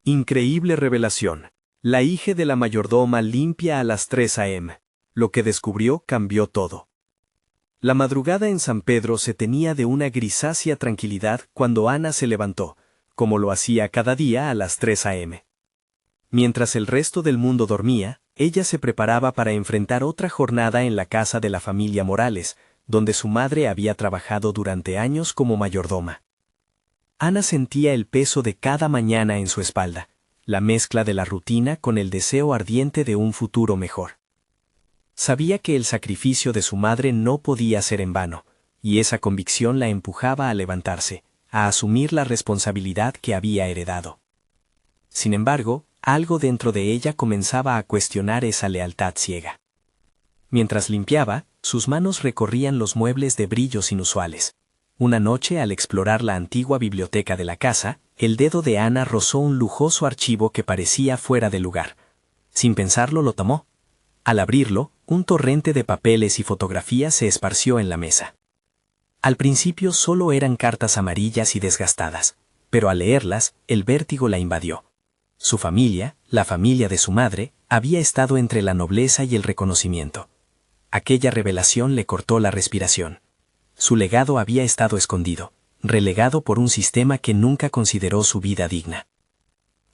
Increíble revelación. La hija de la mayordoma limpia a las 3 a.m. Lo que descubrió cambió todo. La madrugada en San Pedro se tenía de una grisácea tranquilidad cuando Ana se levantó, como lo hacía cada día a las 3 a.m. Mientras el resto del mundo dormía, ella se preparaba para enfrentar otra jornada en la casa de la familia Morales, donde su madre había trabajado durante años como mayordoma. Ana sentía el peso de cada mañana en su espalda, la mezcla de la rutina con el deseo ardiente de un futuro mejor. Sabía que el sacrificio de su madre no podía ser en vano, y esa convicción la empujaba a levantarse, a asumir la responsabilidad que había heredado. Sin embargo, algo dentro de ella comenzaba a cuestionar esa lealtad ciega. Mientras limpiaba, sus manos recorrían los muebles de brillos inusuales. Una noche, al explorar la antigua biblioteca de la casa, el dedo de Ana rozó un lujoso archivo que parecía fuera de lugar. Sin pensarlo, lo tomó. Al abrirlo, un torrente de papeles y fotografías se esparció en la mesa. Al principio solo eran cartas amarillas y desgastadas, pero al leerlas, el vértigo la invadió. Su familia, la familia de su madre, había estado entre la nobleza y el reconocimiento. Aquella revelación le cortó la respiración. Su legado había estado escondido, relegado por un sistema que nunca consideró su vida digna.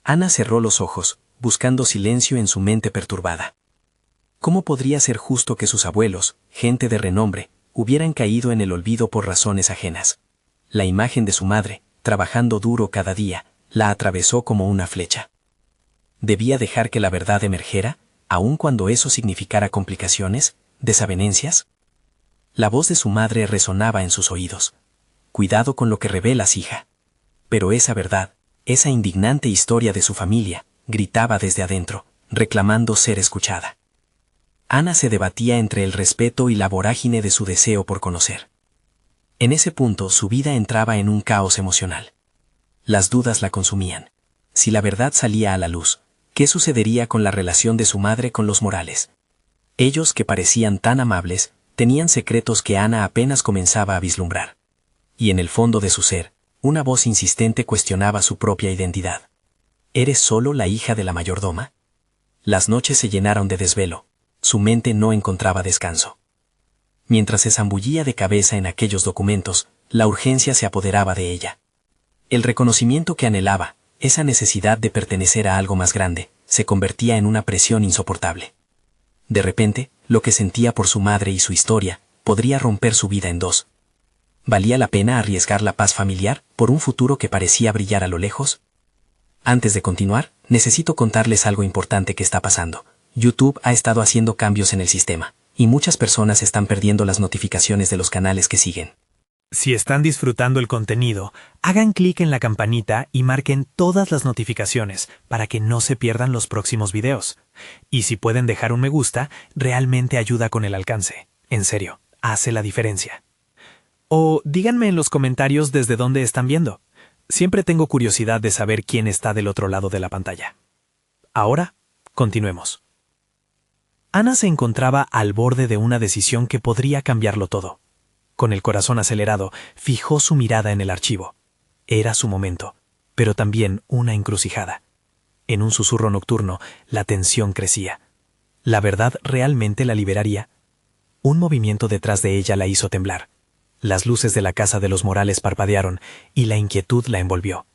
Ana cerró los ojos, buscando silencio en su mente perturbada. ¿Cómo podría ser justo que sus abuelos, gente de renombre, hubieran caído en el olvido por razones ajenas? La imagen de su madre, trabajando duro cada día, la atravesó como una flecha. ¿Debía dejar que la verdad emergiera, aun cuando eso significara complicaciones, desavenencias? La voz de su madre resonaba en sus oídos. Cuidado con lo que revelas, hija. Pero esa verdad, esa indignante historia de su familia, gritaba desde adentro, reclamando ser escuchada. Ana se debatía entre el respeto y la vorágine de su deseo por conocer. En ese punto su vida entraba en un caos emocional. Las dudas la consumían. Si la verdad salía a la luz, ¿qué sucedería con la relación de su madre con los Morales? Ellos, que parecían tan amables, tenían secretos que Ana apenas comenzaba a vislumbrar. Y en el fondo de su ser, una voz insistente cuestionaba su propia identidad. ¿Eres solo la hija de la mayordoma? Las noches se llenaron de desvelo. Su mente no encontraba descanso. Mientras se zambullía de cabeza en aquellos documentos, la urgencia se apoderaba de ella. El reconocimiento que anhelaba, esa necesidad de pertenecer a algo más grande, se convertía en una presión insoportable. De repente, lo que sentía por su madre y su historia, podría romper su vida en dos. ¿Valía la pena arriesgar la paz familiar por un futuro que parecía brillar a lo lejos? Antes de continuar, necesito contarles algo importante que está pasando. YouTube ha estado haciendo cambios en el sistema, y muchas personas están perdiendo las notificaciones de los canales que siguen. Si están disfrutando el contenido, hagan clic en la campanita y marquen todas las notificaciones para que no se pierdan los próximos videos. Y si pueden dejar un me gusta, realmente ayuda con el alcance. En serio, hace la diferencia. O díganme en los comentarios desde dónde están viendo. Siempre tengo curiosidad de saber quién está del otro lado de la pantalla. Ahora, continuemos. Ana se encontraba al borde de una decisión que podría cambiarlo todo. Con el corazón acelerado, fijó su mirada en el archivo. Era su momento, pero también una encrucijada. En un susurro nocturno, la tensión crecía. ¿La verdad realmente la liberaría? Un movimiento detrás de ella la hizo temblar. Las luces de la casa de los Morales parpadearon y la inquietud la envolvió.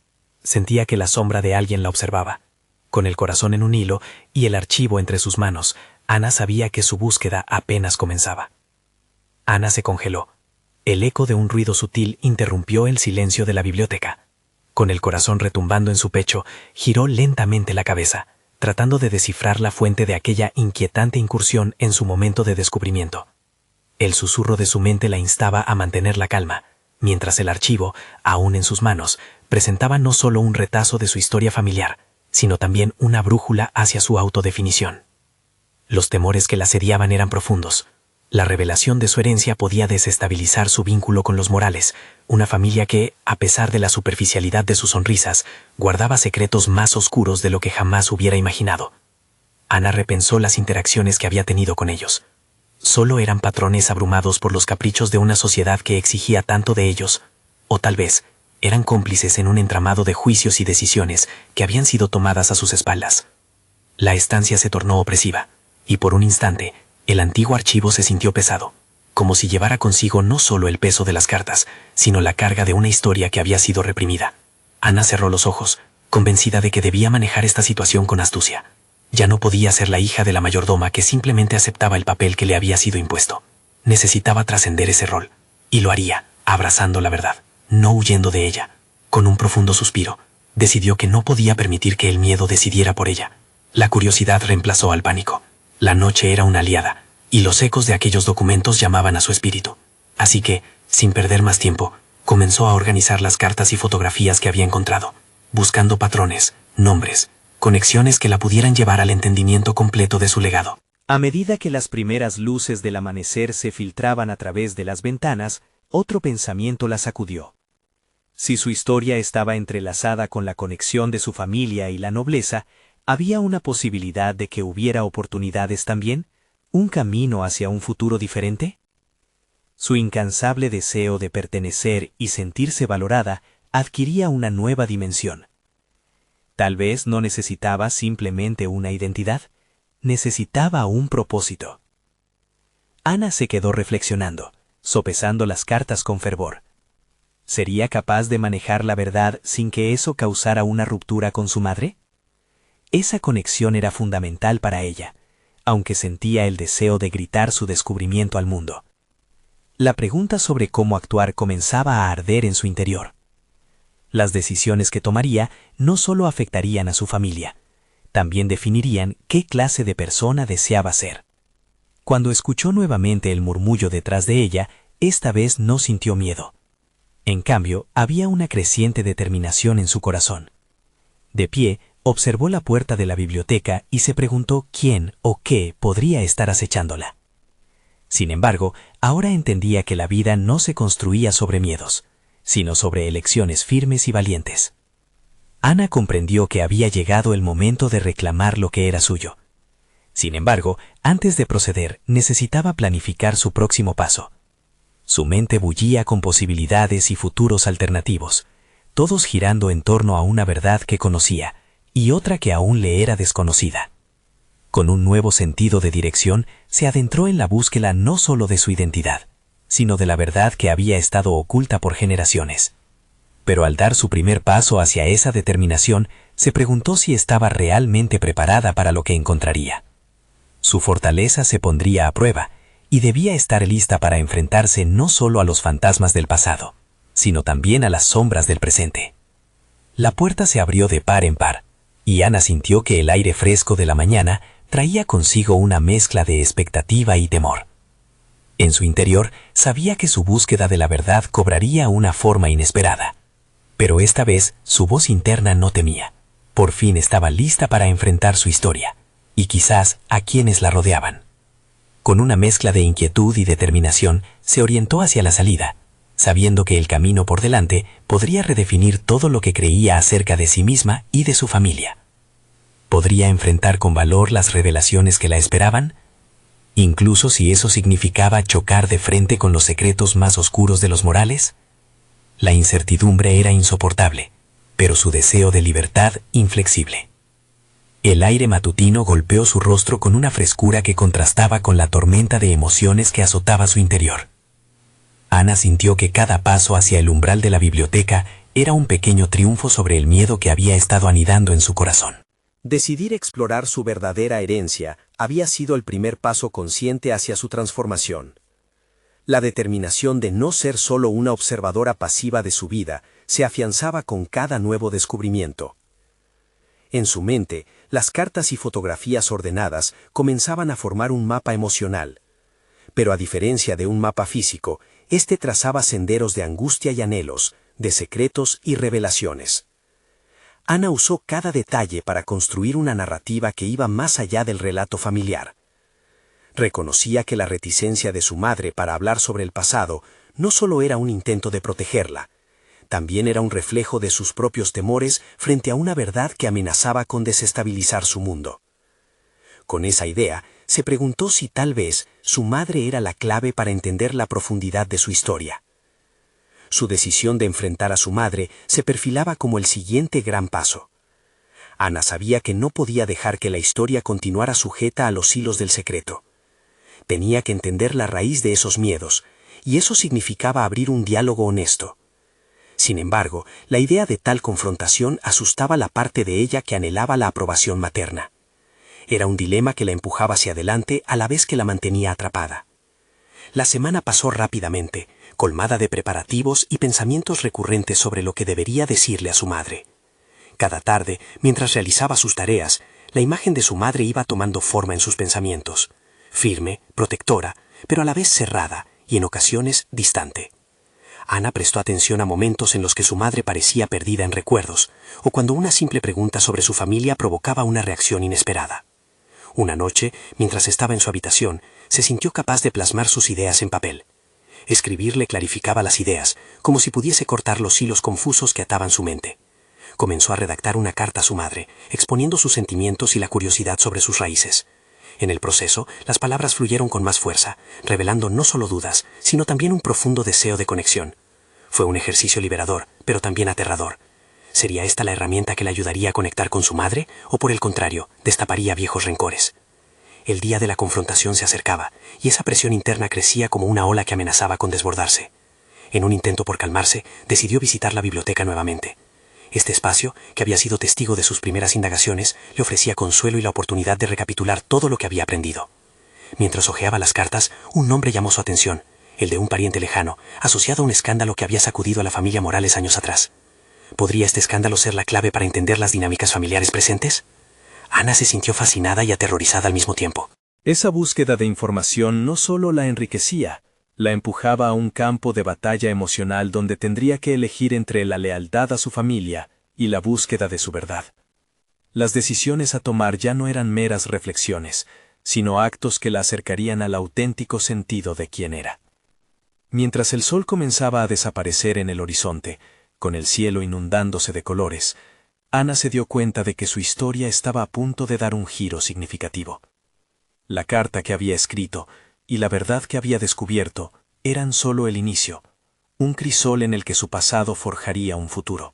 Sentía que la sombra de alguien la observaba. Con el corazón en un hilo y el archivo entre sus manos, Ana sabía que su búsqueda apenas comenzaba. Ana se congeló. El eco de un ruido sutil interrumpió el silencio de la biblioteca. Con el corazón retumbando en su pecho, giró lentamente la cabeza, tratando de descifrar la fuente de aquella inquietante incursión en su momento de descubrimiento. El susurro de su mente la instaba a mantener la calma, mientras el archivo, aún en sus manos, presentaba no solo un retazo de su historia familiar, sino también una brújula hacia su autodefinición. Los temores que la asediaban eran profundos. La revelación de su herencia podía desestabilizar su vínculo con los Morales, una familia que, a pesar de la superficialidad de sus sonrisas, guardaba secretos más oscuros de lo que jamás hubiera imaginado. Ana repensó las interacciones que había tenido con ellos. Solo eran patrones abrumados por los caprichos de una sociedad que exigía tanto de ellos, o tal vez, Eran cómplices en un entramado de juicios y decisiones que habían sido tomadas a sus espaldas. La estancia se tornó opresiva, y por un instante, el antiguo archivo se sintió pesado, como si llevara consigo no solo el peso de las cartas, sino la carga de una historia que había sido reprimida. Ana cerró los ojos, convencida de que debía manejar esta situación con astucia. Ya no podía ser la hija de la mayordoma que simplemente aceptaba el papel que le había sido impuesto. Necesitaba trascender ese rol, y lo haría, abrazando la verdad, no huyendo de ella. Con un profundo suspiro, decidió que no podía permitir que el miedo decidiera por ella. La curiosidad reemplazó al pánico. La noche era una aliada, y los ecos de aquellos documentos llamaban a su espíritu. Así que, sin perder más tiempo, comenzó a organizar las cartas y fotografías que había encontrado, buscando patrones, nombres, conexiones que la pudieran llevar al entendimiento completo de su legado. A medida que las primeras luces del amanecer se filtraban a través de las ventanas, otro pensamiento la sacudió. Si su historia estaba entrelazada con la conexión de su familia y la nobleza, ¿había una posibilidad de que hubiera oportunidades también? ¿Un camino hacia un futuro diferente? Su incansable deseo de pertenecer y sentirse valorada adquiría una nueva dimensión. Tal vez no necesitaba simplemente una identidad, necesitaba un propósito. Ana se quedó reflexionando, sopesando las cartas con fervor. ¿Sería capaz de manejar la verdad sin que eso causara una ruptura con su madre? Esa conexión era fundamental para ella, aunque sentía el deseo de gritar su descubrimiento al mundo. La pregunta sobre cómo actuar comenzaba a arder en su interior. Las decisiones que tomaría no solo afectarían a su familia, también definirían qué clase de persona deseaba ser. Cuando escuchó nuevamente el murmullo detrás de ella, esta vez no sintió miedo. En cambio, había una creciente determinación en su corazón. De pie, observó la puerta de la biblioteca y se preguntó quién o qué podría estar acechándola. Sin embargo, ahora entendía que la vida no se construía sobre miedos, sino sobre elecciones firmes y valientes. Ana comprendió que había llegado el momento de reclamar lo que era suyo. Sin embargo, antes de proceder, necesitaba planificar su próximo paso. Su mente bullía con posibilidades y futuros alternativos, todos girando en torno a una verdad que conocía y otra que aún le era desconocida. Con un nuevo sentido de dirección, se adentró en la búsqueda no solo de su identidad, sino de la verdad que había estado oculta por generaciones. Pero al dar su primer paso hacia esa determinación, se preguntó si estaba realmente preparada para lo que encontraría. Su fortaleza se pondría a prueba, y debía estar lista para enfrentarse no solo a los fantasmas del pasado, sino también a las sombras del presente. La puerta se abrió de par en par, y Ana sintió que el aire fresco de la mañana traía consigo una mezcla de expectativa y temor. En su interior sabía que su búsqueda de la verdad cobraría una forma inesperada. Pero esta vez su voz interna no temía. Por fin estaba lista para enfrentar su historia, y quizás a quienes la rodeaban. Con una mezcla de inquietud y determinación, se orientó hacia la salida, sabiendo que el camino por delante podría redefinir todo lo que creía acerca de sí misma y de su familia. ¿Podría enfrentar con valor las revelaciones que la esperaban? Incluso si eso significaba chocar de frente con los secretos más oscuros de los Morales. La incertidumbre era insoportable, pero su deseo de libertad inflexible. El aire matutino golpeó su rostro con una frescura que contrastaba con la tormenta de emociones que azotaba su interior. Ana sintió que cada paso hacia el umbral de la biblioteca era un pequeño triunfo sobre el miedo que había estado anidando en su corazón. Decidir explorar su verdadera herencia había sido el primer paso consciente hacia su transformación. La determinación de no ser solo una observadora pasiva de su vida se afianzaba con cada nuevo descubrimiento. En su mente, las cartas y fotografías ordenadas comenzaban a formar un mapa emocional. Pero a diferencia de un mapa físico, este trazaba senderos de angustia y anhelos, de secretos y revelaciones. Ana usó cada detalle para construir una narrativa que iba más allá del relato familiar. Reconocía que la reticencia de su madre para hablar sobre el pasado no solo era un intento de protegerla, también era un reflejo de sus propios temores frente a una verdad que amenazaba con desestabilizar su mundo. Con esa idea, se preguntó si tal vez su madre era la clave para entender la profundidad de su historia. Su decisión de enfrentar a su madre se perfilaba como el siguiente gran paso. Ana sabía que no podía dejar que la historia continuara sujeta a los hilos del secreto. Tenía que entender la raíz de esos miedos, y eso significaba abrir un diálogo honesto. Sin embargo, la idea de tal confrontación asustaba la parte de ella que anhelaba la aprobación materna. Era un dilema que la empujaba hacia adelante a la vez que la mantenía atrapada. La semana pasó rápidamente, colmada de preparativos y pensamientos recurrentes sobre lo que debería decirle a su madre. Cada tarde, mientras realizaba sus tareas, la imagen de su madre iba tomando forma en sus pensamientos, firme, protectora, pero a la vez cerrada y en ocasiones distante. Ana prestó atención a momentos en los que su madre parecía perdida en recuerdos, o cuando una simple pregunta sobre su familia provocaba una reacción inesperada. Una noche, mientras estaba en su habitación, se sintió capaz de plasmar sus ideas en papel. Escribir le clarificaba las ideas, como si pudiese cortar los hilos confusos que ataban su mente. Comenzó a redactar una carta a su madre, exponiendo sus sentimientos y la curiosidad sobre sus raíces. En el proceso, las palabras fluyeron con más fuerza, revelando no solo dudas, sino también un profundo deseo de conexión. Fue un ejercicio liberador, pero también aterrador. ¿Sería esta la herramienta que le ayudaría a conectar con su madre, o por el contrario, destaparía viejos rencores? El día de la confrontación se acercaba, y esa presión interna crecía como una ola que amenazaba con desbordarse. En un intento por calmarse, decidió visitar la biblioteca nuevamente. Este espacio, que había sido testigo de sus primeras indagaciones, le ofrecía consuelo y la oportunidad de recapitular todo lo que había aprendido. Mientras hojeaba las cartas, un nombre llamó su atención, el de un pariente lejano, asociado a un escándalo que había sacudido a la familia Morales años atrás. ¿Podría este escándalo ser la clave para entender las dinámicas familiares presentes? Ana se sintió fascinada y aterrorizada al mismo tiempo. Esa búsqueda de información no solo la enriquecía, la empujaba a un campo de batalla emocional donde tendría que elegir entre la lealtad a su familia y la búsqueda de su verdad. Las decisiones a tomar ya no eran meras reflexiones, sino actos que la acercarían al auténtico sentido de quién era. Mientras el sol comenzaba a desaparecer en el horizonte, con el cielo inundándose de colores, Ana se dio cuenta de que su historia estaba a punto de dar un giro significativo. La carta que había escrito y la verdad que había descubierto eran solo el inicio, un crisol en el que su pasado forjaría un futuro.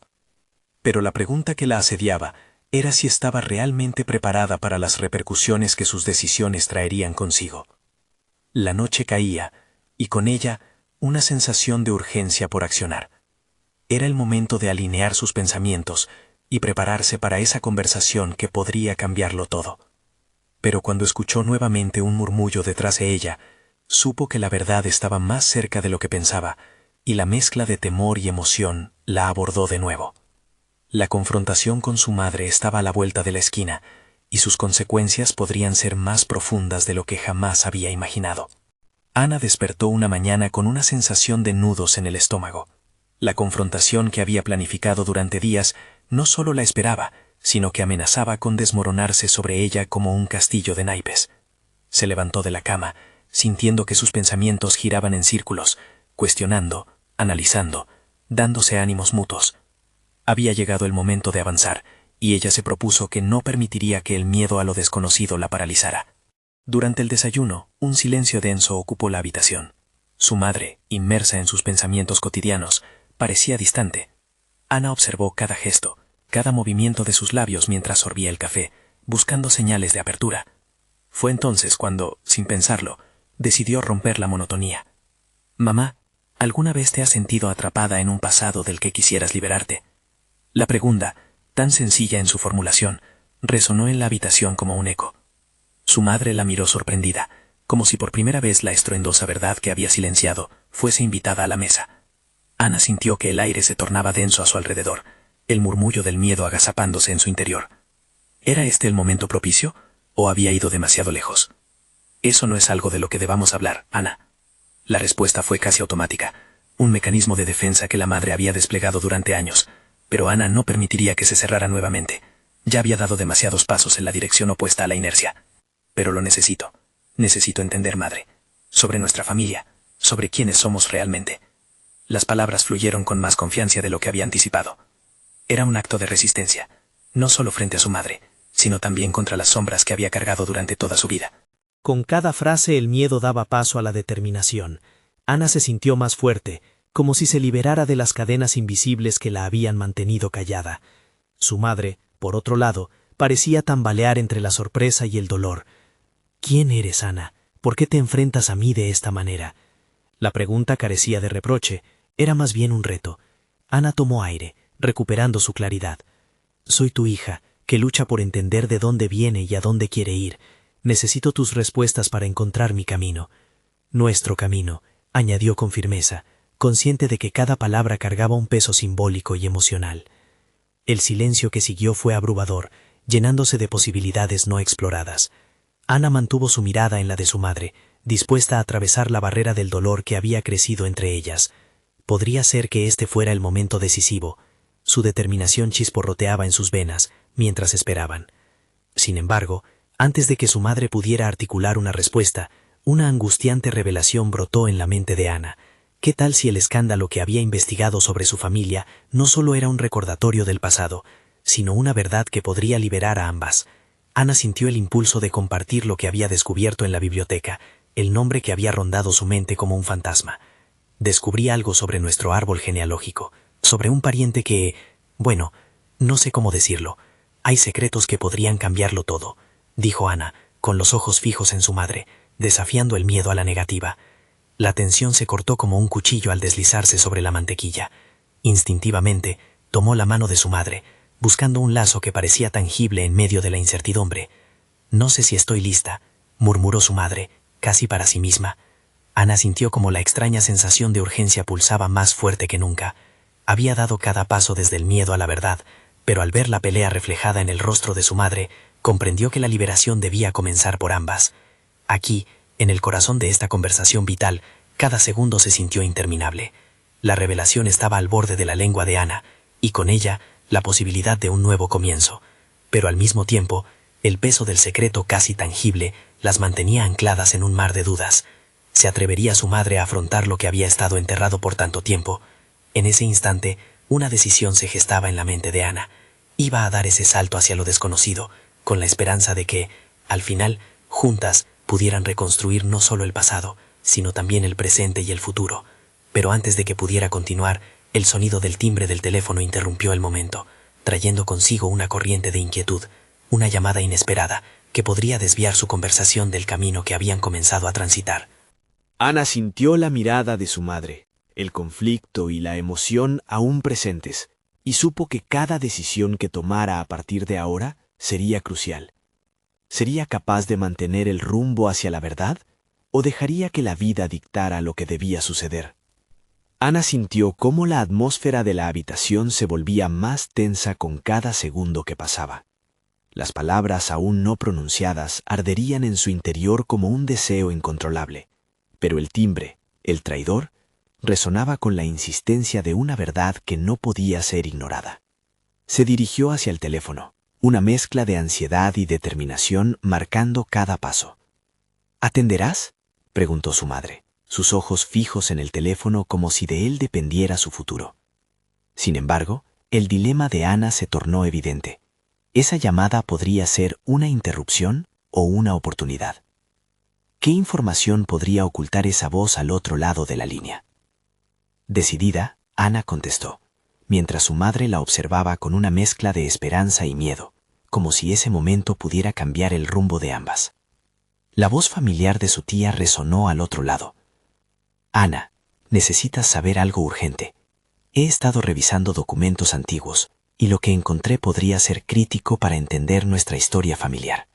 Pero la pregunta que la asediaba era si estaba realmente preparada para las repercusiones que sus decisiones traerían consigo. La noche caía, y con ella una sensación de urgencia por accionar. Era el momento de alinear sus pensamientos y prepararse para esa conversación que podría cambiarlo todo. Pero cuando escuchó nuevamente un murmullo detrás de ella, supo que la verdad estaba más cerca de lo que pensaba, y la mezcla de temor y emoción la abordó de nuevo. La confrontación con su madre estaba a la vuelta de la esquina, y sus consecuencias podrían ser más profundas de lo que jamás había imaginado. Ana despertó una mañana con una sensación de nudos en el estómago. La confrontación que había planificado durante días no solo la esperaba, sino que amenazaba con desmoronarse sobre ella como un castillo de naipes. Se levantó de la cama, sintiendo que sus pensamientos giraban en círculos, cuestionando, analizando, dándose ánimos mutuos. Había llegado el momento de avanzar, y ella se propuso que no permitiría que el miedo a lo desconocido la paralizara. Durante el desayuno, un silencio denso ocupó la habitación. Su madre, inmersa en sus pensamientos cotidianos, parecía distante. Ana observó cada gesto, cada movimiento de sus labios mientras sorbía el café, buscando señales de apertura. Fue entonces cuando, sin pensarlo, decidió romper la monotonía. «Mamá, ¿alguna vez te has sentido atrapada en un pasado del que quisieras liberarte?» La pregunta, tan sencilla en su formulación, resonó en la habitación como un eco. Su madre la miró sorprendida, como si por primera vez la estruendosa verdad que había silenciado fuese invitada a la mesa. Ana sintió que el aire se tornaba denso a su alrededor, el murmullo del miedo agazapándose en su interior. ¿Era este el momento propicio, o había ido demasiado lejos? «Eso no es algo de lo que debamos hablar, Ana». La respuesta fue casi automática, un mecanismo de defensa que la madre había desplegado durante años, pero Ana no permitiría que se cerrara nuevamente. Ya había dado demasiados pasos en la dirección opuesta a la inercia. «Pero lo necesito. Necesito entender, madre. Sobre nuestra familia, sobre quiénes somos realmente». Las palabras fluyeron con más confianza de lo que había anticipado. Era un acto de resistencia, no solo frente a su madre, sino también contra las sombras que había cargado durante toda su vida. Con cada frase el miedo daba paso a la determinación. Ana se sintió más fuerte, como si se liberara de las cadenas invisibles que la habían mantenido callada. Su madre, por otro lado, parecía tambalear entre la sorpresa y el dolor. «¿Quién eres, Ana? ¿Por qué te enfrentas a mí de esta manera?» La pregunta carecía de reproche, era más bien un reto. Ana tomó aire, recuperando su claridad. «Soy tu hija, que lucha por entender de dónde viene y a dónde quiere ir. Necesito tus respuestas para encontrar mi camino». «Nuestro camino», añadió con firmeza, consciente de que cada palabra cargaba un peso simbólico y emocional. El silencio que siguió fue abrumador, llenándose de posibilidades no exploradas. Ana mantuvo su mirada en la de su madre, dispuesta a atravesar la barrera del dolor que había crecido entre ellas. Podría ser que este fuera el momento decisivo. Su determinación chisporroteaba en sus venas, mientras esperaban. Sin embargo, antes de que su madre pudiera articular una respuesta, una angustiante revelación brotó en la mente de Ana. ¿Qué tal si el escándalo que había investigado sobre su familia no solo era un recordatorio del pasado, sino una verdad que podría liberar a ambas? Ana sintió el impulso de compartir lo que había descubierto en la biblioteca, el nombre que había rondado su mente como un fantasma. Descubrí algo sobre nuestro árbol genealógico, sobre un pariente que, bueno, no sé cómo decirlo. Hay secretos que podrían cambiarlo todo, dijo Ana, con los ojos fijos en su madre, desafiando el miedo a la negativa. La tensión se cortó como un cuchillo al deslizarse sobre la mantequilla. Instintivamente, tomó la mano de su madre, buscando un lazo que parecía tangible en medio de la incertidumbre. «No sé si estoy lista», murmuró su madre, casi para sí misma. Ana sintió como la extraña sensación de urgencia pulsaba más fuerte que nunca. Había dado cada paso desde el miedo a la verdad, pero al ver la pelea reflejada en el rostro de su madre, comprendió que la liberación debía comenzar por ambas. Aquí, en el corazón de esta conversación vital, cada segundo se sintió interminable. La revelación estaba al borde de la lengua de Ana, y con ella, la posibilidad de un nuevo comienzo. Pero al mismo tiempo, el peso del secreto casi tangible las mantenía ancladas en un mar de dudas. ¿Se atrevería su madre a afrontar lo que había estado enterrado por tanto tiempo? En ese instante, una decisión se gestaba en la mente de Ana. Iba a dar ese salto hacia lo desconocido, con la esperanza de que, al final, juntas, pudieran reconstruir no solo el pasado, sino también el presente y el futuro. Pero antes de que pudiera continuar, el sonido del timbre del teléfono interrumpió el momento, trayendo consigo una corriente de inquietud, una llamada inesperada que podría desviar su conversación del camino que habían comenzado a transitar. Ana sintió la mirada de su madre, el conflicto y la emoción aún presentes, y supo que cada decisión que tomara a partir de ahora sería crucial. ¿Sería capaz de mantener el rumbo hacia la verdad o dejaría que la vida dictara lo que debía suceder? Ana sintió cómo la atmósfera de la habitación se volvía más tensa con cada segundo que pasaba. Las palabras aún no pronunciadas arderían en su interior como un deseo incontrolable, pero el timbre, el traidor, resonaba con la insistencia de una verdad que no podía ser ignorada. Se dirigió hacia el teléfono, una mezcla de ansiedad y determinación marcando cada paso. «¿Atenderás?», preguntó su madre, sus ojos fijos en el teléfono como si de él dependiera su futuro. Sin embargo, el dilema de Ana se tornó evidente. Esa llamada podría ser una interrupción o una oportunidad. ¿Qué información podría ocultar esa voz al otro lado de la línea? Decidida, Ana contestó, mientras su madre la observaba con una mezcla de esperanza y miedo, como si ese momento pudiera cambiar el rumbo de ambas. La voz familiar de su tía resonó al otro lado. «Ana, necesitas saber algo urgente. He estado revisando documentos antiguos y lo que encontré podría ser crítico para entender nuestra historia familiar».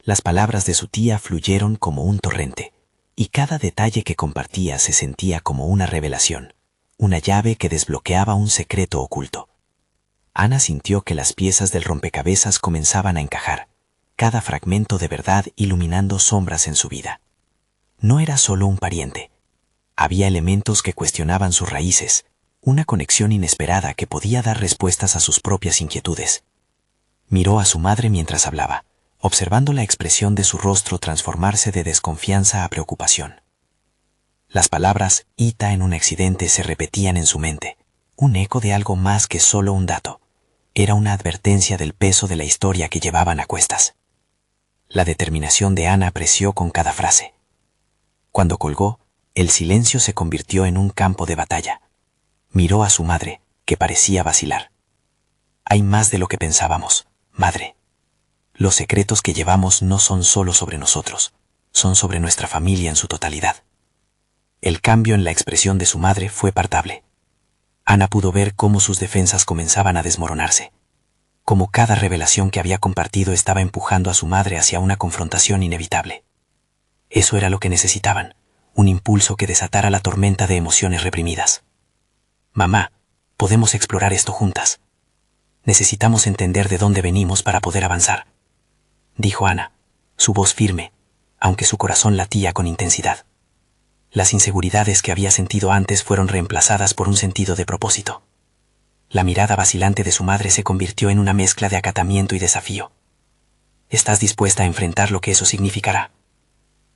Las palabras de su tía fluyeron como un torrente, y cada detalle que compartía se sentía como una revelación, una llave que desbloqueaba un secreto oculto. Ana sintió que las piezas del rompecabezas comenzaban a encajar, cada fragmento de verdad iluminando sombras en su vida. No era solo un pariente. Había elementos que cuestionaban sus raíces, una conexión inesperada que podía dar respuestas a sus propias inquietudes. Miró a su madre mientras hablaba, observando la expresión de su rostro transformarse de desconfianza a preocupación. Las palabras «Ita en un accidente» se repetían en su mente, un eco de algo más que solo un dato. Era una advertencia del peso de la historia que llevaban a cuestas. La determinación de Ana apreció con cada frase. Cuando colgó, El silencio se convirtió en un campo de batalla. Miró a su madre, que parecía vacilar. Hay más de lo que pensábamos, madre. Los secretos que llevamos no son solo sobre nosotros, son sobre nuestra familia en su totalidad. El cambio en la expresión de su madre fue palpable. Ana pudo ver cómo sus defensas comenzaban a desmoronarse, cómo cada revelación que había compartido estaba empujando a su madre hacia una confrontación inevitable. Eso era lo que necesitaban, un impulso que desatara la tormenta de emociones reprimidas. Mamá, podemos explorar esto juntas. Necesitamos entender de dónde venimos para poder avanzar, dijo Ana, su voz firme, aunque su corazón latía con intensidad. Las inseguridades que había sentido antes fueron reemplazadas por un sentido de propósito. La mirada vacilante de su madre se convirtió en una mezcla de acatamiento y desafío. ¿Estás dispuesta a enfrentar lo que eso significará?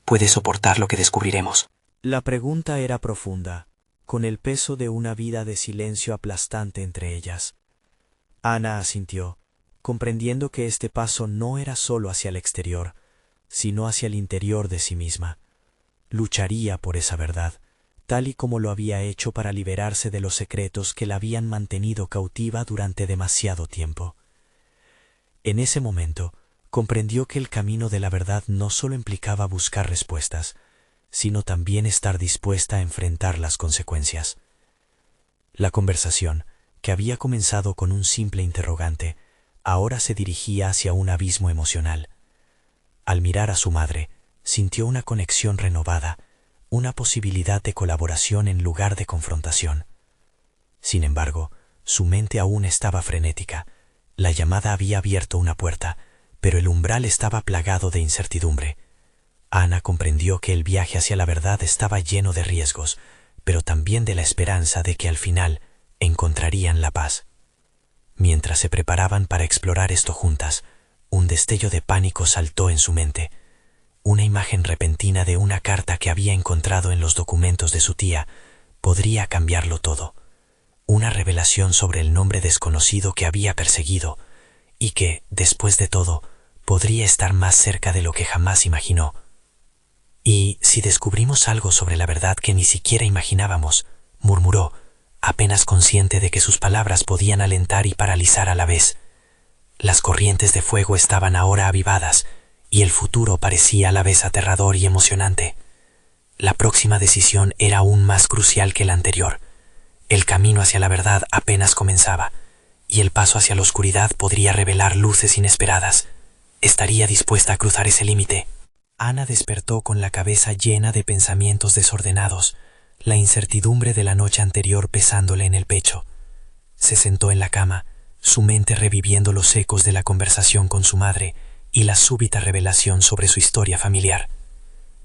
¿Puedes soportar lo que descubriremos? La pregunta era profunda, con el peso de una vida de silencio aplastante entre ellas. Ana asintió, comprendiendo que este paso no era solo hacia el exterior, sino hacia el interior de sí misma. Lucharía por esa verdad, tal y como lo había hecho para liberarse de los secretos que la habían mantenido cautiva durante demasiado tiempo. En ese momento, comprendió que el camino de la verdad no solo implicaba buscar respuestas, sino también estar dispuesta a enfrentar las consecuencias. La conversación, que había comenzado con un simple interrogante, ahora se dirigía hacia un abismo emocional. Al mirar a su madre, sintió una conexión renovada, una posibilidad de colaboración en lugar de confrontación. Sin embargo, su mente aún estaba frenética. La llamada había abierto una puerta, pero el umbral estaba plagado de incertidumbre. Ana comprendió que el viaje hacia la verdad estaba lleno de riesgos, pero también de la esperanza de que al final encontrarían la paz. Mientras se preparaban para explorar esto juntas, un destello de pánico saltó en su mente. Una imagen repentina de una carta que había encontrado en los documentos de su tía podría cambiarlo todo. Una revelación sobre el nombre desconocido que había perseguido y que, después de todo, podría estar más cerca de lo que jamás imaginó. «¿Y si descubrimos algo sobre la verdad que ni siquiera imaginábamos?», murmuró, apenas consciente de que sus palabras podían alentar y paralizar a la vez. Las corrientes de fuego estaban ahora avivadas, y el futuro parecía a la vez aterrador y emocionante. La próxima decisión era aún más crucial que la anterior. El camino hacia la verdad apenas comenzaba, y el paso hacia la oscuridad podría revelar luces inesperadas. ¿Estaría dispuesta a cruzar ese límite? Ana despertó con la cabeza llena de pensamientos desordenados, la incertidumbre de la noche anterior pesándole en el pecho. Se sentó en la cama, su mente reviviendo los ecos de la conversación con su madre y la súbita revelación sobre su historia familiar.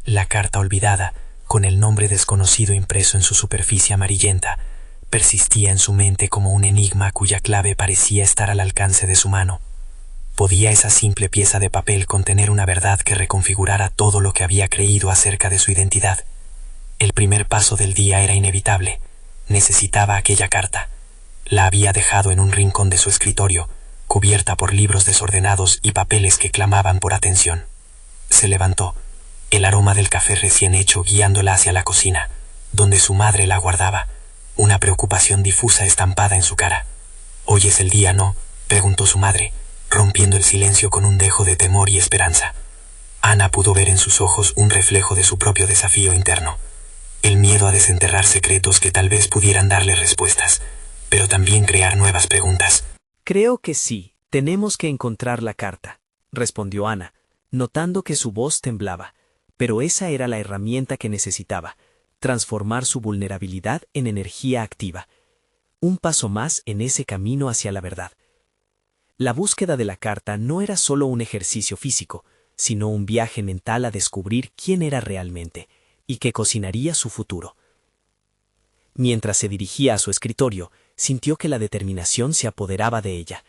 La carta olvidada, con el nombre desconocido impreso en su superficie amarillenta, persistía en su mente como un enigma cuya clave parecía estar al alcance de su mano. ¿Podía esa simple pieza de papel contener una verdad que reconfigurara todo lo que había creído acerca de su identidad? El primer paso del día era inevitable. Necesitaba aquella carta. La había dejado en un rincón de su escritorio, cubierta por libros desordenados y papeles que clamaban por atención. Se levantó, el aroma del café recién hecho guiándola hacia la cocina, donde su madre la guardaba, una preocupación difusa estampada en su cara. «¿Hoy es el día, no?», preguntó su madre, rompiendo el silencio con un dejo de temor y esperanza. Ana pudo ver en sus ojos un reflejo de su propio desafío interno, el miedo a desenterrar secretos que tal vez pudieran darle respuestas, pero también crear nuevas preguntas. «Creo que sí, tenemos que encontrar la carta», respondió Ana, notando que su voz temblaba, pero esa era la herramienta que necesitaba, transformar su vulnerabilidad en energía activa. Un paso más en ese camino hacia la verdad. La búsqueda de la carta no era solo un ejercicio físico, sino un viaje mental a descubrir quién era realmente y que cocinaría su futuro. Mientras se dirigía a su escritorio, sintió que la determinación se apoderaba de ella.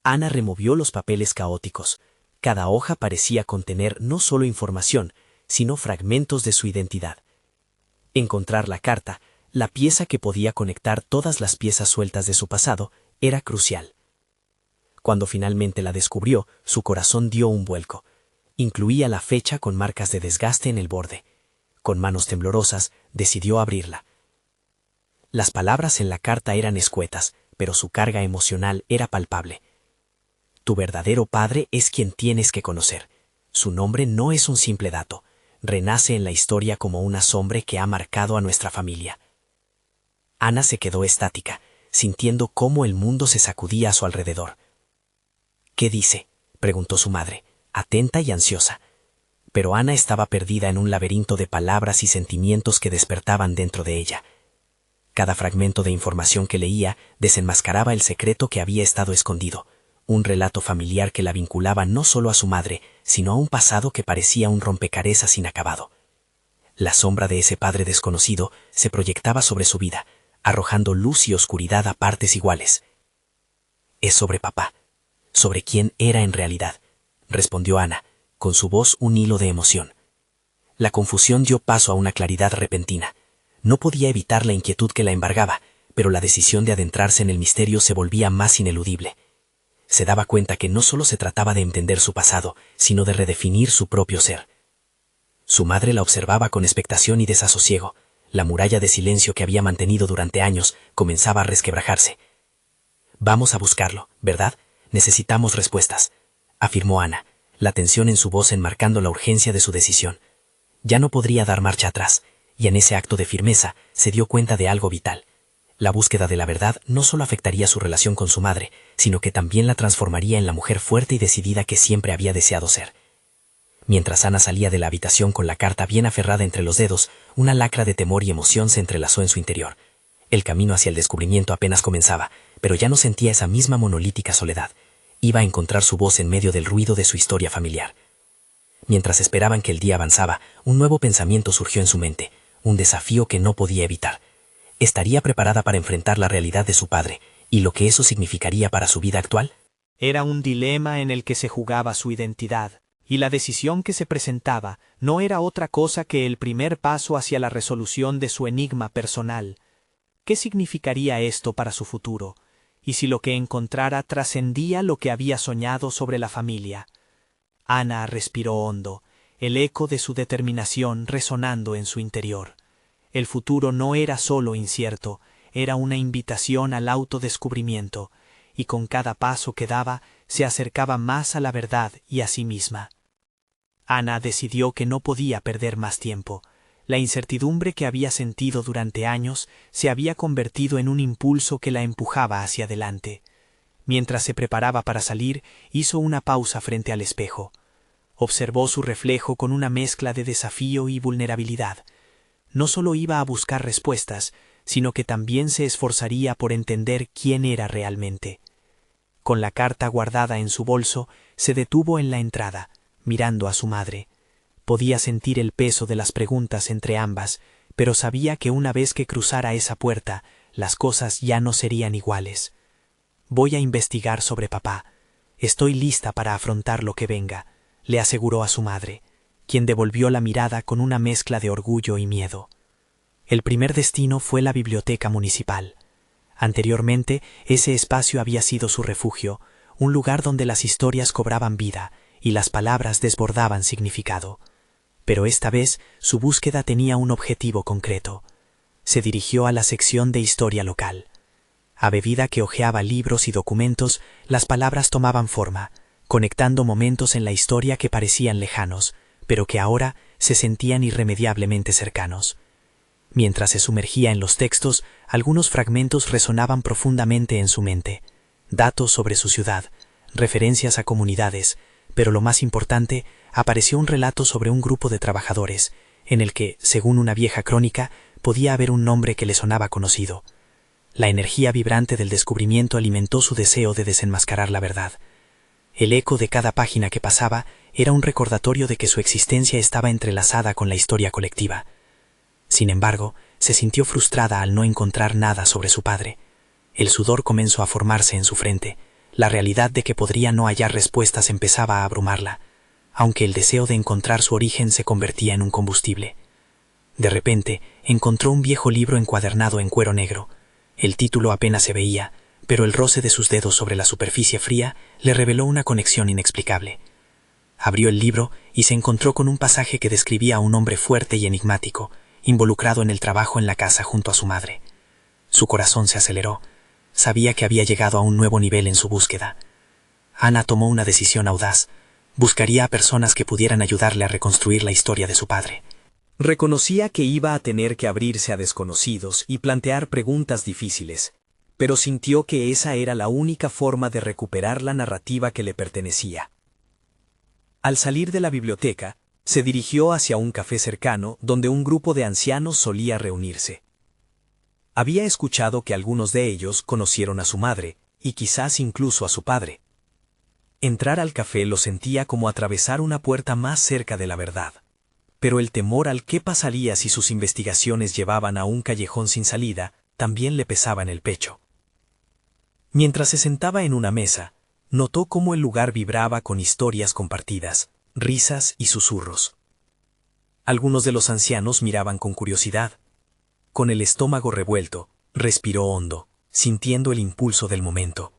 Ana removió los papeles caóticos. Cada hoja parecía contener no solo información, sino fragmentos de su identidad. Encontrar la carta, la pieza que podía conectar todas las piezas sueltas de su pasado, era crucial. Cuando finalmente la descubrió, su corazón dio un vuelco. Incluía la fecha con marcas de desgaste en el borde. Con manos temblorosas, decidió abrirla. Las palabras en la carta eran escuetas, pero su carga emocional era palpable. Tu verdadero padre es quien tienes que conocer. Su nombre no es un simple dato. Renace en la historia como una sombra que ha marcado a nuestra familia. Ana se quedó estática, sintiendo cómo el mundo se sacudía a su alrededor. ¿Qué dice?, preguntó su madre, atenta y ansiosa. Pero Ana estaba perdida en un laberinto de palabras y sentimientos que despertaban dentro de ella. Cada fragmento de información que leía desenmascaraba el secreto que había estado escondido, un relato familiar que la vinculaba no solo a su madre, sino a un pasado que parecía un rompecabezas inacabado. La sombra de ese padre desconocido se proyectaba sobre su vida, arrojando luz y oscuridad a partes iguales. Es sobre papá, sobre quién era en realidad, respondió Ana, con su voz un hilo de emoción. La confusión dio paso a una claridad repentina. No podía evitar la inquietud que la embargaba, pero la decisión de adentrarse en el misterio se volvía más ineludible. Se daba cuenta que no solo se trataba de entender su pasado, sino de redefinir su propio ser. Su madre la observaba con expectación y desasosiego. La muralla de silencio que había mantenido durante años comenzaba a resquebrajarse. Vamos a buscarlo, ¿verdad? Necesitamos respuestas, afirmó Ana, la tensión en su voz enmarcando la urgencia de su decisión. Ya no podría dar marcha atrás, y en ese acto de firmeza se dio cuenta de algo vital. La búsqueda de la verdad no solo afectaría su relación con su madre, sino que también la transformaría en la mujer fuerte y decidida que siempre había deseado ser. Mientras Ana salía de la habitación con la carta bien aferrada entre los dedos, una lacra de temor y emoción se entrelazó en su interior. El camino hacia el descubrimiento apenas comenzaba, pero ya no sentía esa misma monolítica soledad. Iba a encontrar su voz en medio del ruido de su historia familiar. Mientras esperaban que el día avanzaba, un nuevo pensamiento surgió en su mente, un desafío que no podía evitar. ¿Estaría preparada para enfrentar la realidad de su padre y lo que eso significaría para su vida actual? Era un dilema en el que se jugaba su identidad, y la decisión que se presentaba no era otra cosa que el primer paso hacia la resolución de su enigma personal. ¿Qué significaría esto para su futuro? Y si lo que encontrara trascendía lo que había soñado sobre la familia. Ana respiró hondo, el eco de su determinación resonando en su interior. El futuro no era solo incierto, era una invitación al autodescubrimiento, y con cada paso que daba se acercaba más a la verdad y a sí misma. Ana decidió que no podía perder más tiempo. La incertidumbre que había sentido durante años se había convertido en un impulso que la empujaba hacia adelante. Mientras se preparaba para salir, hizo una pausa frente al espejo. Observó su reflejo con una mezcla de desafío y vulnerabilidad. No solo iba a buscar respuestas, sino que también se esforzaría por entender quién era realmente. Con la carta guardada en su bolso, se detuvo en la entrada, mirando a su madre. Podía sentir el peso de las preguntas entre ambas, pero sabía que una vez que cruzara esa puerta, las cosas ya no serían iguales. Voy a investigar sobre papá. Estoy lista para afrontar lo que venga, le aseguró a su madre, quien devolvió la mirada con una mezcla de orgullo y miedo. El primer destino fue la biblioteca municipal. Anteriormente, ese espacio había sido su refugio, un lugar donde las historias cobraban vida y las palabras desbordaban significado. Pero esta vez su búsqueda tenía un objetivo concreto. Se dirigió a la sección de historia local. A medida que hojeaba libros y documentos, las palabras tomaban forma, conectando momentos en la historia que parecían lejanos, pero que ahora se sentían irremediablemente cercanos. Mientras se sumergía en los textos, algunos fragmentos resonaban profundamente en su mente. Datos sobre su ciudad, referencias a comunidades, pero lo más importante, apareció un relato sobre un grupo de trabajadores, en el que, según una vieja crónica, podía haber un nombre que le sonaba conocido. La energía vibrante del descubrimiento alimentó su deseo de desenmascarar la verdad. El eco de cada página que pasaba era un recordatorio de que su existencia estaba entrelazada con la historia colectiva. Sin embargo, se sintió frustrada al no encontrar nada sobre su padre. El sudor comenzó a formarse en su frente. La realidad de que podría no hallar respuestas empezaba a abrumarla, aunque el deseo de encontrar su origen se convertía en un combustible. De repente, encontró un viejo libro encuadernado en cuero negro. El título apenas se veía, pero el roce de sus dedos sobre la superficie fría le reveló una conexión inexplicable. Abrió el libro y se encontró con un pasaje que describía a un hombre fuerte y enigmático, involucrado en el trabajo en la casa junto a su madre. Su corazón se aceleró. Sabía que había llegado a un nuevo nivel en su búsqueda. Ana tomó una decisión audaz. Buscaría a personas que pudieran ayudarle a reconstruir la historia de su padre. Reconocía que iba a tener que abrirse a desconocidos y plantear preguntas difíciles, pero sintió que esa era la única forma de recuperar la narrativa que le pertenecía. Al salir de la biblioteca, se dirigió hacia un café cercano donde un grupo de ancianos solía reunirse. Había escuchado que algunos de ellos conocieron a su madre, y quizás incluso a su padre. Entrar al café lo sentía como atravesar una puerta más cerca de la verdad. Pero el temor al qué pasaría si sus investigaciones llevaban a un callejón sin salida también le pesaba en el pecho. Mientras se sentaba en una mesa, notó cómo el lugar vibraba con historias compartidas, risas y susurros. Algunos de los ancianos miraban con curiosidad. Con el estómago revuelto, respiró hondo, sintiendo el impulso del momento.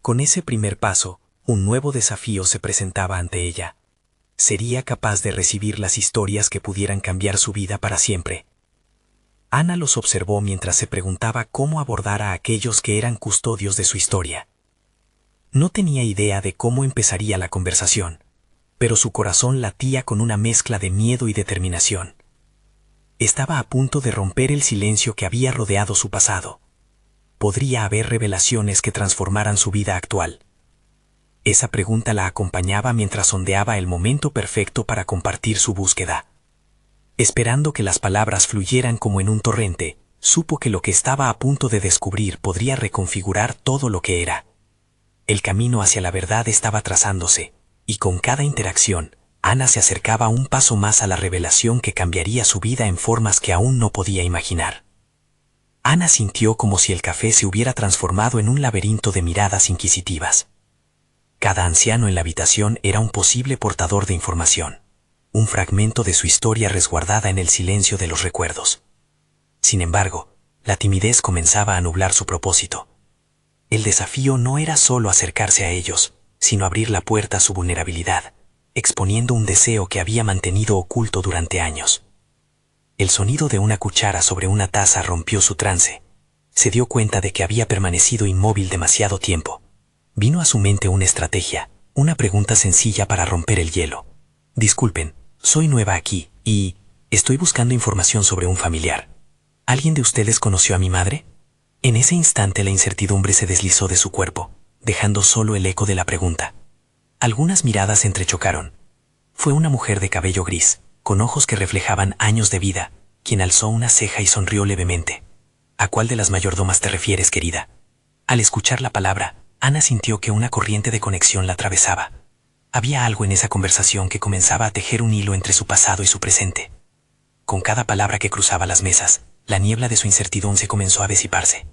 Con ese primer paso, un nuevo desafío se presentaba ante ella. Sería capaz de recibir las historias que pudieran cambiar su vida para siempre. Ana los observó mientras se preguntaba cómo abordar a aquellos que eran custodios de su historia. No tenía idea de cómo empezaría la conversación, pero su corazón latía con una mezcla de miedo y determinación. Estaba a punto de romper el silencio que había rodeado su pasado. Podría haber revelaciones que transformaran su vida actual. Esa pregunta la acompañaba mientras sondeaba el momento perfecto para compartir su búsqueda. Esperando que las palabras fluyeran como en un torrente, supo que lo que estaba a punto de descubrir podría reconfigurar todo lo que era. El camino hacia la verdad estaba trazándose, y con cada interacción, Ana se acercaba un paso más a la revelación que cambiaría su vida en formas que aún no podía imaginar. Ana sintió como si el café se hubiera transformado en un laberinto de miradas inquisitivas. Cada anciano en la habitación era un posible portador de información, un fragmento de su historia resguardada en el silencio de los recuerdos. Sin embargo, la timidez comenzaba a nublar su propósito. El desafío no era solo acercarse a ellos, sino abrir la puerta a su vulnerabilidad, exponiendo un deseo que había mantenido oculto durante años. El sonido de una cuchara sobre una taza rompió su trance. Se dio cuenta de que había permanecido inmóvil demasiado tiempo. Vino a su mente una estrategia, una pregunta sencilla para romper el hielo. Disculpen, soy nueva aquí y estoy buscando información sobre un familiar. ¿Alguien de ustedes conoció a mi madre? En ese instante la incertidumbre se deslizó de su cuerpo, dejando solo el eco de la pregunta. Algunas miradas se entrechocaron. Fue una mujer de cabello gris, con ojos que reflejaban años de vida, quien alzó una ceja y sonrió levemente. ¿A cuál de las mayordomas te refieres, querida? Al escuchar la palabra, Ana sintió que una corriente de conexión la atravesaba. Había algo en esa conversación que comenzaba a tejer un hilo entre su pasado y su presente. Con cada palabra que cruzaba las mesas, la niebla de su incertidumbre comenzó a disiparse.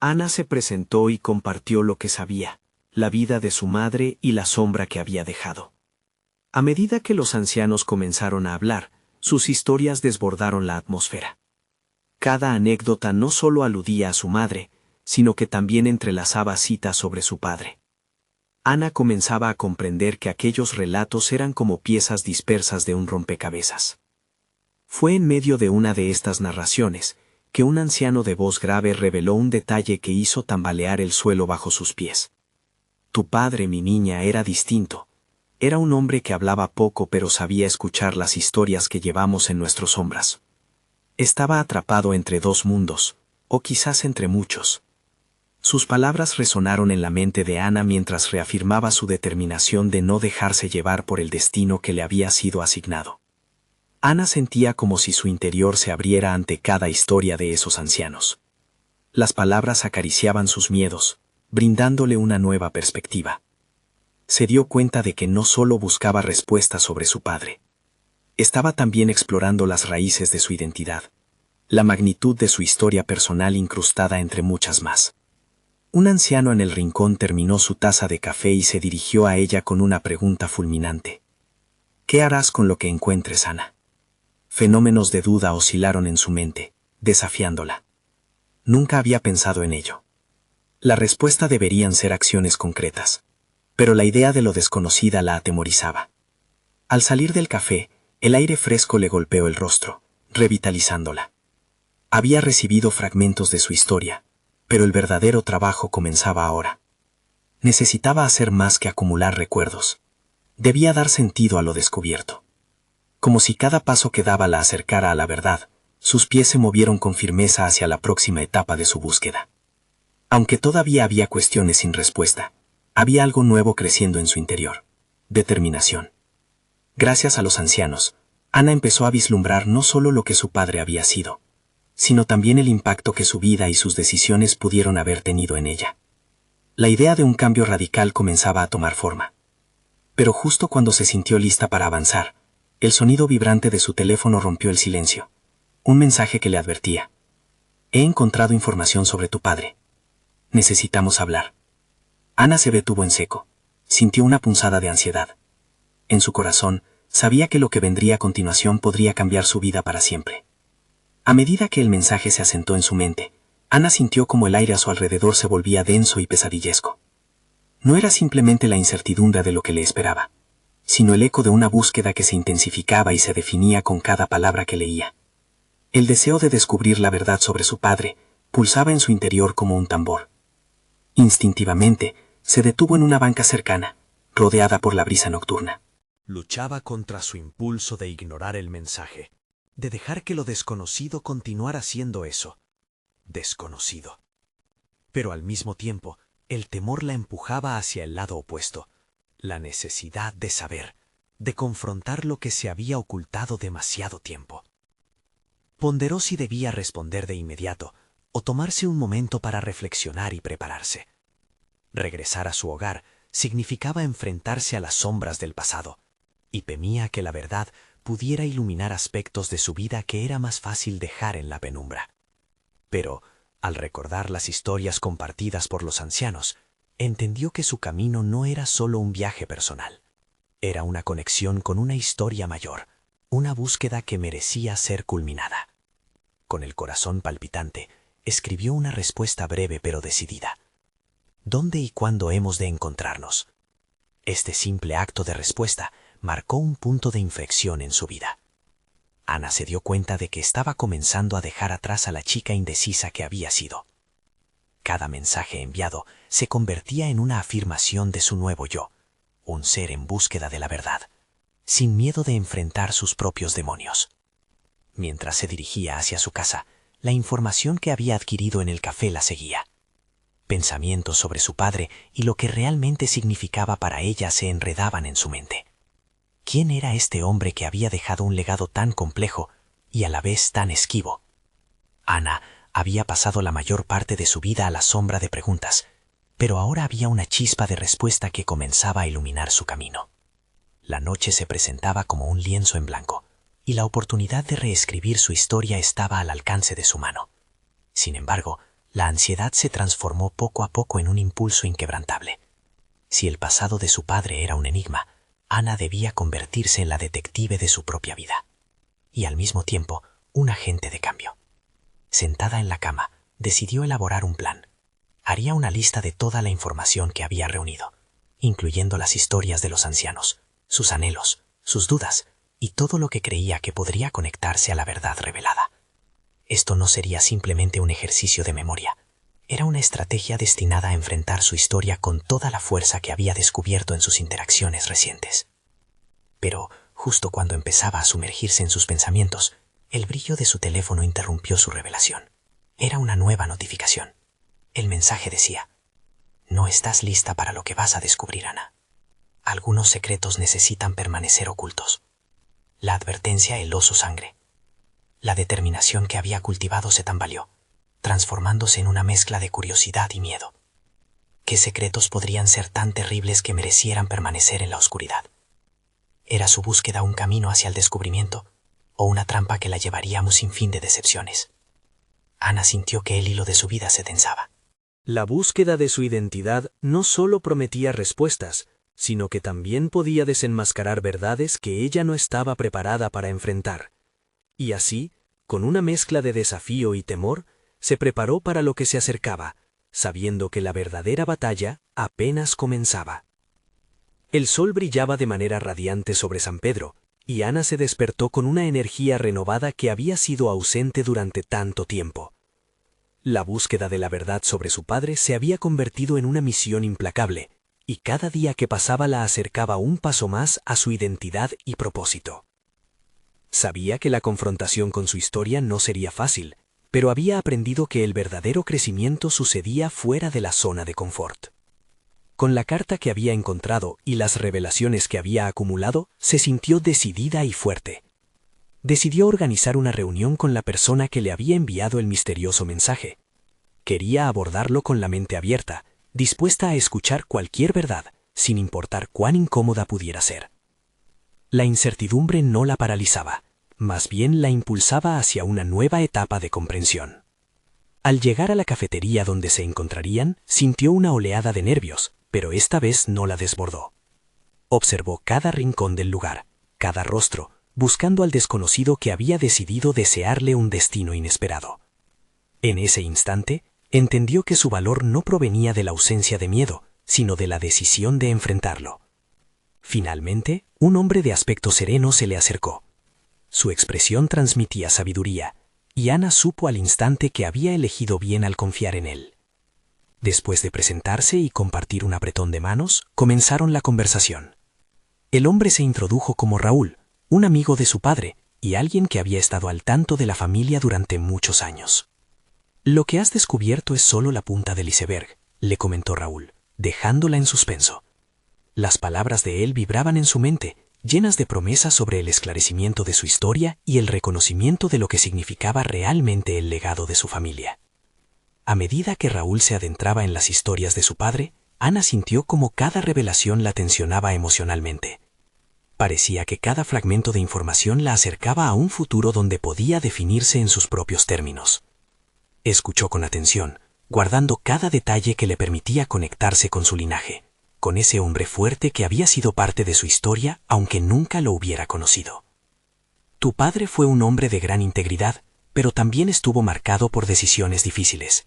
Ana se presentó y compartió lo que sabía, la vida de su madre y la sombra que había dejado. A medida que los ancianos comenzaron a hablar, sus historias desbordaron la atmósfera. Cada anécdota no solo aludía a su madre, sino que también entrelazaba citas sobre su padre. Ana comenzaba a comprender que aquellos relatos eran como piezas dispersas de un rompecabezas. Fue en medio de una de estas narraciones que un anciano de voz grave reveló un detalle que hizo tambalear el suelo bajo sus pies. Tu padre, mi niña, era distinto. Era un hombre que hablaba poco pero sabía escuchar las historias que llevamos en nuestros sombras. Estaba atrapado entre dos mundos, o quizás entre muchos. Sus palabras resonaron en la mente de Ana mientras reafirmaba su determinación de no dejarse llevar por el destino que le había sido asignado. Ana sentía como si su interior se abriera ante cada historia de esos ancianos. Las palabras acariciaban sus miedos, brindándole una nueva perspectiva. Se dio cuenta de que no solo buscaba respuestas sobre su padre. Estaba también explorando las raíces de su identidad, la magnitud de su historia personal incrustada entre muchas más. Un anciano en el rincón terminó su taza de café y se dirigió a ella con una pregunta fulminante. ¿Qué harás con lo que encuentres, Ana? Fenómenos de duda oscilaron en su mente, desafiándola. Nunca había pensado en ello. La respuesta deberían ser acciones concretas. pero la idea de lo desconocida la atemorizaba. Al salir del café, el aire fresco le golpeó el rostro, revitalizándola. Había recibido fragmentos de su historia, pero el verdadero trabajo comenzaba ahora. Necesitaba hacer más que acumular recuerdos. Debía dar sentido a lo descubierto. Como si cada paso que daba la acercara a la verdad, sus pies se movieron con firmeza hacia la próxima etapa de su búsqueda. Aunque todavía había cuestiones sin respuesta, había algo nuevo creciendo en su interior: determinación. Gracias a los ancianos, Ana empezó a vislumbrar no solo lo que su padre había sido, sino también el impacto que su vida y sus decisiones pudieron haber tenido en ella. La idea de un cambio radical comenzaba a tomar forma. Pero justo cuando se sintió lista para avanzar, el sonido vibrante de su teléfono rompió el silencio. Un mensaje que le advertía: «He encontrado información sobre tu padre. Necesitamos hablar». Ana se detuvo en seco. Sintió una punzada de ansiedad. En su corazón, sabía que lo que vendría a continuación podría cambiar su vida para siempre. A medida que el mensaje se asentó en su mente, Ana sintió como el aire a su alrededor se volvía denso y pesadillesco. No era simplemente la incertidumbre de lo que le esperaba, sino el eco de una búsqueda que se intensificaba y se definía con cada palabra que leía. El deseo de descubrir la verdad sobre su padre pulsaba en su interior como un tambor. Instintivamente, se detuvo en una banca cercana, rodeada por la brisa nocturna. Luchaba contra su impulso de ignorar el mensaje, de dejar que lo desconocido continuara siendo eso, desconocido. Pero al mismo tiempo, el temor la empujaba hacia el lado opuesto, la necesidad de saber, de confrontar lo que se había ocultado demasiado tiempo. Ponderó si debía responder de inmediato o tomarse un momento para reflexionar y prepararse. Regresar a su hogar significaba enfrentarse a las sombras del pasado, y temía que la verdad pudiera iluminar aspectos de su vida que era más fácil dejar en la penumbra. Pero, al recordar las historias compartidas por los ancianos, entendió que su camino no era solo un viaje personal. Era una conexión con una historia mayor, una búsqueda que merecía ser culminada. Con el corazón palpitante, escribió una respuesta breve pero decidida. ¿Dónde y cuándo hemos de encontrarnos? Este simple acto de respuesta marcó un punto de inflexión en su vida. Ana se dio cuenta de que estaba comenzando a dejar atrás a la chica indecisa que había sido. Cada mensaje enviado se convertía en una afirmación de su nuevo yo, un ser en búsqueda de la verdad, sin miedo de enfrentar sus propios demonios. Mientras se dirigía hacia su casa, la información que había adquirido en el café la seguía. Pensamientos sobre su padre y lo que realmente significaba para ella se enredaban en su mente. ¿Quién era este hombre que había dejado un legado tan complejo y a la vez tan esquivo? Ana había pasado la mayor parte de su vida a la sombra de preguntas, pero ahora había una chispa de respuesta que comenzaba a iluminar su camino. La noche se presentaba como un lienzo en blanco, y la oportunidad de reescribir su historia estaba al alcance de su mano. Sin embargo, la ansiedad se transformó poco a poco en un impulso inquebrantable. Si el pasado de su padre era un enigma, Ana debía convertirse en la detective de su propia vida, y al mismo tiempo un agente de cambio. Sentada en la cama, decidió elaborar un plan. Haría una lista de toda la información que había reunido, incluyendo las historias de los ancianos, sus anhelos, sus dudas y todo lo que creía que podría conectarse a la verdad revelada. Esto no sería simplemente un ejercicio de memoria. Era una estrategia destinada a enfrentar su historia con toda la fuerza que había descubierto en sus interacciones recientes. Pero, justo cuando empezaba a sumergirse en sus pensamientos, el brillo de su teléfono interrumpió su revelación. Era una nueva notificación. El mensaje decía: «No estás lista para lo que vas a descubrir, Ana. Algunos secretos necesitan permanecer ocultos». La advertencia heló su sangre. La determinación que había cultivado se tambaleó, transformándose en una mezcla de curiosidad y miedo. ¿Qué secretos podrían ser tan terribles que merecieran permanecer en la oscuridad? ¿Era su búsqueda un camino hacia el descubrimiento o una trampa que la llevaría a un sinfín de decepciones? Ana sintió que el hilo de su vida se tensaba. La búsqueda de su identidad no solo prometía respuestas, sino que también podía desenmascarar verdades que ella no estaba preparada para enfrentar. Y así, con una mezcla de desafío y temor, se preparó para lo que se acercaba, sabiendo que la verdadera batalla apenas comenzaba. El sol brillaba de manera radiante sobre San Pedro, y Ana se despertó con una energía renovada que había sido ausente durante tanto tiempo. La búsqueda de la verdad sobre su padre se había convertido en una misión implacable, y cada día que pasaba la acercaba un paso más a su identidad y propósito. Sabía que la confrontación con su historia no sería fácil, pero había aprendido que el verdadero crecimiento sucedía fuera de la zona de confort. Con la carta que había encontrado y las revelaciones que había acumulado, se sintió decidida y fuerte. Decidió organizar una reunión con la persona que le había enviado el misterioso mensaje. Quería abordarlo con la mente abierta, dispuesta a escuchar cualquier verdad, sin importar cuán incómoda pudiera ser. La incertidumbre no la paralizaba, más bien la impulsaba hacia una nueva etapa de comprensión. Al llegar a la cafetería donde se encontrarían, sintió una oleada de nervios, pero esta vez no la desbordó. Observó cada rincón del lugar, cada rostro, buscando al desconocido que había decidido desearle un destino inesperado. En ese instante, entendió que su valor no provenía de la ausencia de miedo, sino de la decisión de enfrentarlo. Finalmente, un hombre de aspecto sereno se le acercó. Su expresión transmitía sabiduría, y Ana supo al instante que había elegido bien al confiar en él. Después de presentarse y compartir un apretón de manos, comenzaron la conversación. El hombre se introdujo como Raúl, un amigo de su padre y alguien que había estado al tanto de la familia durante muchos años. «Lo que has descubierto es solo la punta del iceberg», le comentó Raúl, dejándola en suspenso. Las palabras de él vibraban en su mente, llenas de promesas sobre el esclarecimiento de su historia y el reconocimiento de lo que significaba realmente el legado de su familia. A medida que Raúl se adentraba en las historias de su padre, Ana sintió como cada revelación la tensionaba emocionalmente. Parecía que cada fragmento de información la acercaba a un futuro donde podía definirse en sus propios términos. Escuchó con atención, guardando cada detalle que le permitía conectarse con su linaje, con ese hombre fuerte que había sido parte de su historia aunque nunca lo hubiera conocido. Tu padre fue un hombre de gran integridad, pero también estuvo marcado por decisiones difíciles.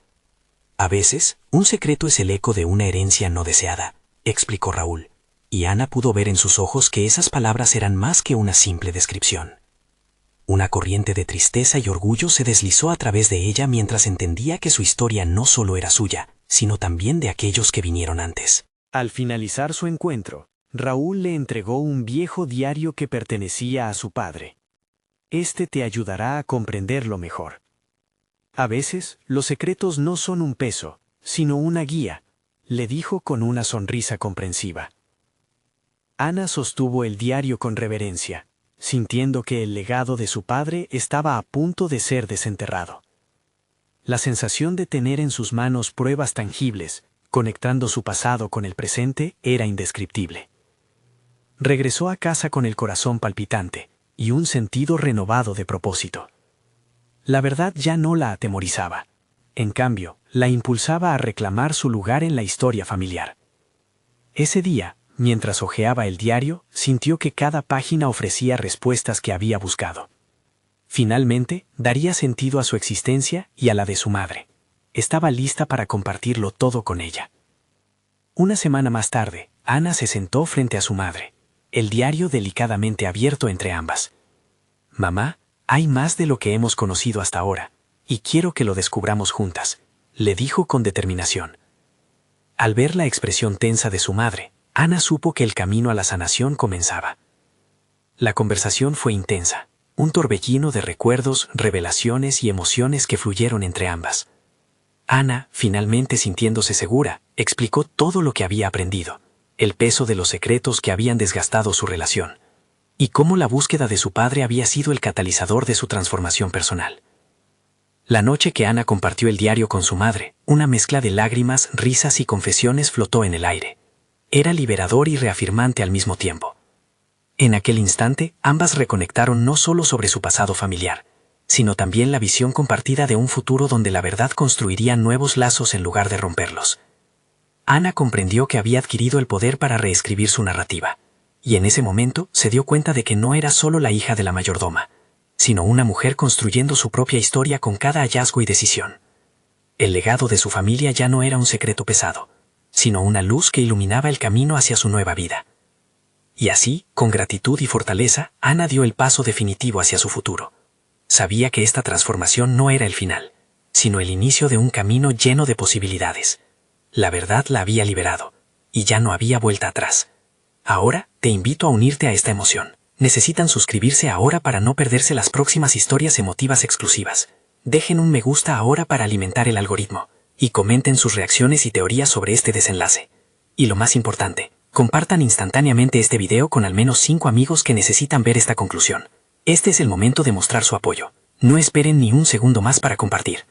A veces, un secreto es el eco de una herencia no deseada, explicó Raúl, y Ana pudo ver en sus ojos que esas palabras eran más que una simple descripción. Una corriente de tristeza y orgullo se deslizó a través de ella mientras entendía que su historia no solo era suya, sino también de aquellos que vinieron antes. Al finalizar su encuentro, Raúl le entregó un viejo diario que pertenecía a su padre. Este te ayudará a comprenderlo mejor. A veces, los secretos no son un peso, sino una guía, le dijo con una sonrisa comprensiva. Ana sostuvo el diario con reverencia, sintiendo que el legado de su padre estaba a punto de ser desenterrado. La sensación de tener en sus manos pruebas tangibles, conectando su pasado con el presente, era indescriptible. Regresó a casa con el corazón palpitante y un sentido renovado de propósito. La verdad ya no la atemorizaba. En cambio, la impulsaba a reclamar su lugar en la historia familiar. Ese día, mientras hojeaba el diario, sintió que cada página ofrecía respuestas que había buscado. Finalmente, daría sentido a su existencia y a la de su madre. Estaba lista para compartirlo todo con ella. Una semana más tarde, Ana se sentó frente a su madre, el diario delicadamente abierto entre ambas. «Mamá, hay más de lo que hemos conocido hasta ahora, y quiero que lo descubramos juntas», le dijo con determinación. Al ver la expresión tensa de su madre, Ana supo que el camino a la sanación comenzaba. La conversación fue intensa, un torbellino de recuerdos, revelaciones y emociones que fluyeron entre ambas. Ana, finalmente sintiéndose segura, explicó todo lo que había aprendido, el peso de los secretos que habían desgastado su relación, y cómo la búsqueda de su padre había sido el catalizador de su transformación personal. La noche que Ana compartió el diario con su madre, una mezcla de lágrimas, risas y confesiones flotó en el aire. Era liberador y reafirmante al mismo tiempo. En aquel instante, ambas reconectaron no solo sobre su pasado familiar, sino también la visión compartida de un futuro donde la verdad construiría nuevos lazos en lugar de romperlos. Ana comprendió que había adquirido el poder para reescribir su narrativa, y en ese momento se dio cuenta de que no era solo la hija de la mayordoma, sino una mujer construyendo su propia historia con cada hallazgo y decisión. El legado de su familia ya no era un secreto pesado, sino una luz que iluminaba el camino hacia su nueva vida. Y así, con gratitud y fortaleza, Ana dio el paso definitivo hacia su futuro. Sabía que esta transformación no era el final, sino el inicio de un camino lleno de posibilidades. La verdad la había liberado, y ya no había vuelta atrás. Ahora, te invito a unirte a esta emoción. Necesitan suscribirse ahora para no perderse las próximas historias emotivas exclusivas. Dejen un me gusta ahora para alimentar el algoritmo, y comenten sus reacciones y teorías sobre este desenlace. Y lo más importante, compartan instantáneamente este video con al menos 5 amigos que necesitan ver esta conclusión. Este es el momento de mostrar su apoyo. No esperen ni un segundo más para compartir.